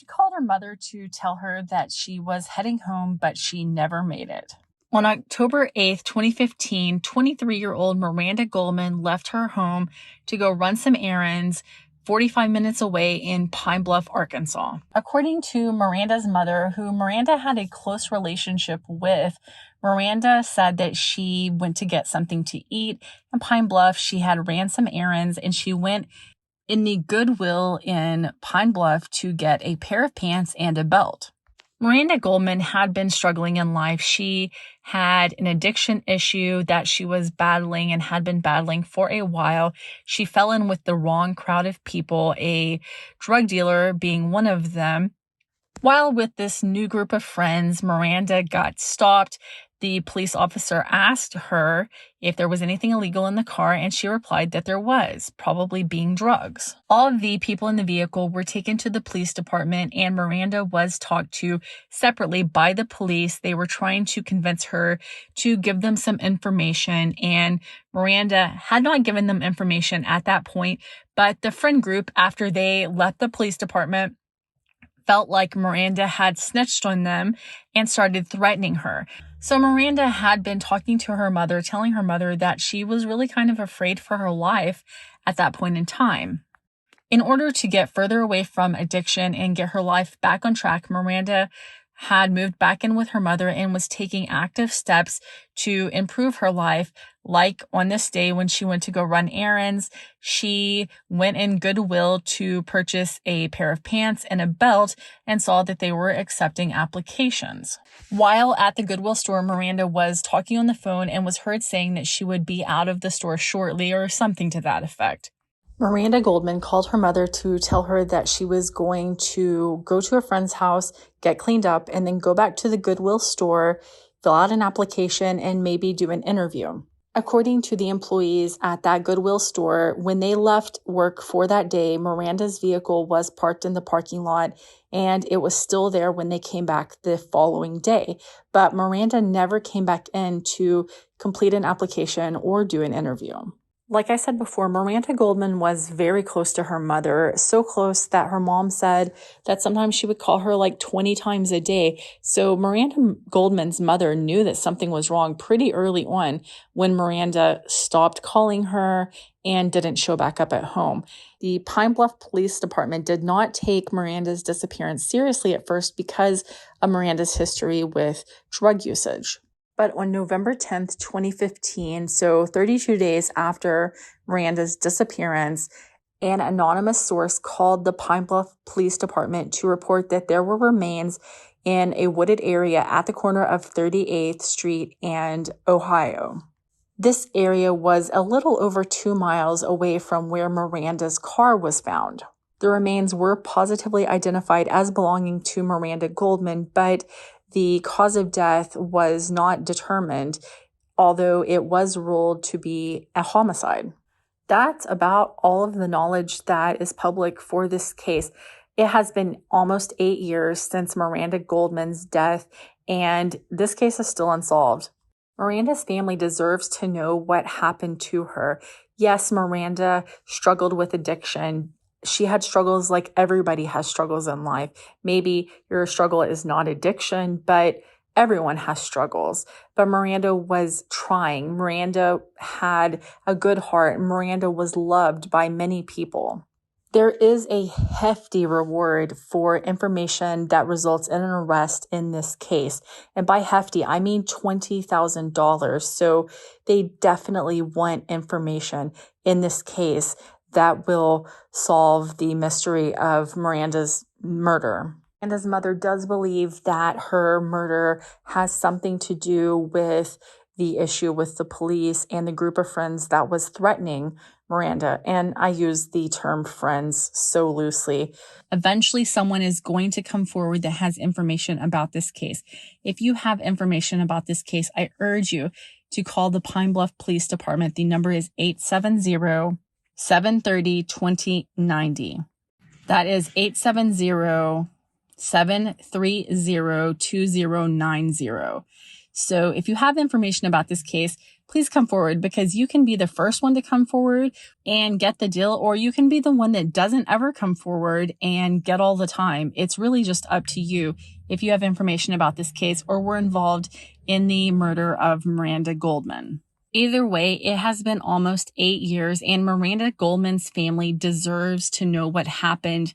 She called her mother to tell her that she was heading home, but she never made it. On October 8th, 2015, 23-year-old Maranda Goldman left her home to go run some errands 45 minutes away in Pine Bluff, Arkansas. According to Miranda's mother, who Miranda had a close relationship with, Miranda said that she went to get something to eat in Pine Bluff. She had ran some errands and she went in the Goodwill in Pine Bluff to get a pair of pants and a belt. Maranda Goldman had been struggling in life. She had an addiction issue that she was battling and had been battling for a while. She fell in with the wrong crowd of people, a drug dealer being one of them. While with this new group of friends, Miranda got stopped. The police officer asked her if there was anything illegal in the car, and she replied that there was, probably being drugs. All of the people in the vehicle were taken to the police department, and Miranda was talked to separately by the police. They were trying to convince her to give them some information, and Miranda had not given them information at that point, but the friend group, after they left the police department, felt like Miranda had snitched on them and started threatening her. So Miranda had been talking to her mother, telling her mother that she was really kind of afraid for her life at that point in time. In order to get further away from addiction and get her life back on track, Miranda had moved back in with her mother and was taking active steps to improve her life. Like on this day when she went to go run errands, she went in Goodwill to purchase a pair of pants and a belt and saw that they were accepting applications. While at the Goodwill store, Miranda was talking on the phone and was heard saying that she would be out of the store shortly or something to that effect. Maranda Goldman called her mother to tell her that she was going to go to a friend's house, get cleaned up, and then go back to the Goodwill store, fill out an application, and maybe do an interview. According to the employees at that Goodwill store, when they left work for that day, Miranda's vehicle was parked in the parking lot, and it was still there when they came back the following day. But Miranda never came back in to complete an application or do an interview. Like I said before, Maranda Goldman was very close to her mother, so close that her mom said that sometimes she would call her like 20 times a day. So Maranda Goldman's mother knew that something was wrong pretty early on when Miranda stopped calling her and didn't show back up at home. The Pine Bluff Police Department did not take Miranda's disappearance seriously at first because of Miranda's history with drug usage. But on November 10th, 2015, so 32 days after Miranda's disappearance, an anonymous source called the Pine Bluff Police Department to report that there were remains in a wooded area at the corner of 38th Street and Ohio. This area was a little over 2 miles away from where Miranda's car was found. The remains were positively identified as belonging to Maranda Goldman, but the cause of death was not determined, although it was ruled to be a homicide. That's about all of the knowledge that is public for this case. It has been almost 8 years since Maranda Goldman's death, and this case is still unsolved. Miranda's family deserves to know what happened to her. Yes, Miranda struggled with addiction. She had struggles like everybody has struggles in life. Maybe your struggle is not addiction, but everyone has struggles. But Miranda was trying. Miranda had a good heart. Miranda was loved by many people. There is a hefty reward for information that results in an arrest in this case. And by hefty, I mean $20,000. So they definitely want information in this case that will solve the mystery of Miranda's murder. Miranda's mother does believe that her murder has something to do with the issue with the police and the group of friends that was threatening Miranda. And I use the term friends so loosely. Eventually, someone is going to come forward that has information about this case. If you have information about this case, I urge you to call the Pine Bluff Police Department. The number is 870-730-2090. That is 870-730-2090. So if you have information about this case, please come forward, because you can be the first one to come forward and get the deal, or you can be the one that doesn't ever come forward and get all the time. It's really just up to you if you have information about this case or were involved in the murder of Maranda Goldman. Either way, it has been almost 8 years, and Maranda Goldman's family deserves to know what happened